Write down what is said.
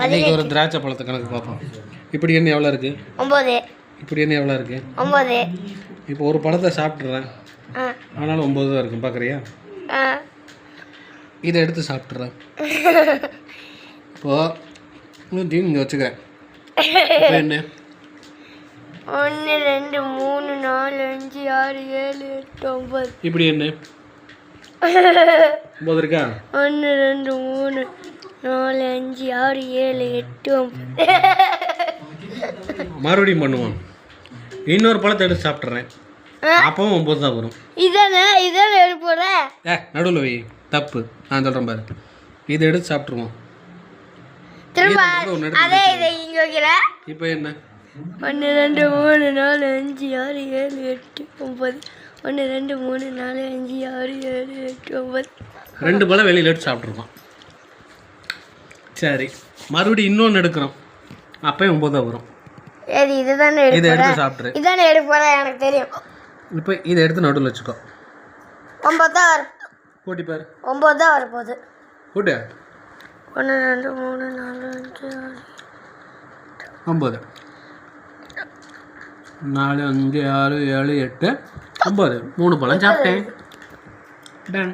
இன்னைக்கு ஒரு திராட்சை பழத்தை கணக்கு பார்ப்போம். இப்படி என்ன எவ்வளோ இருக்குது? 9. இப்படி என்ன எவ்வளோ இருக்குது? 9. இப்போ ஒரு பழத்தை சாப்பிட்றேன், ஆனாலும் 9 தான் இருக்கும். பார்க்குறியா? இதை எடுத்து சாப்பிட்றேன். இப்போது இங்கே வச்சுக்கிறேன். இப்போ என்ன? 1 2 3 4 5 6 7 8 9. இப்படி என்ன 9 இருக்கா? 1 2 3 4 5 6 7 8 9. மறுபடியும் பண்ணுவோம். இன்னொரு பழத்தை எடுத்து சாப்பிட்றேன், அப்பவும் 9 தான் வரும். இதானே எடுப்போற நடுவில் வை. தப்பு, நான் சொல்கிறேன் பாரு. இதை எடுத்து சாப்பிட்ருவோம். திரும்ப அதே இதை இங்க வைக்கிற. இப்போ என்ன? 1 2 3 4 5 6 7 8 9. 1 2 3 4 5 6 7 8 9. 2 பழம் வெளியில் எடுத்து சாப்பிட்ருக்கோம். சரி, மறுபடியும் இன்னொன்று எடுக்கிறோம், அப்பயும் 9 தான் வரும். சரி, இதுதானே இதை எடுத்து சாப்பிட்ரு. இதானே எடுப்போற, எனக்கு தெரியும். இப்போ இதை எடுத்து நடுவில் வச்சுக்கோ. 9 தான் வரும். கூட்டி பாரு. 9 தான் வரப்போகுது. கூட்டு. 1 2 3 4 5 6 9. 4 5 6 7 8 9. 3 பழம் சாப்பிட்டேன். டன்.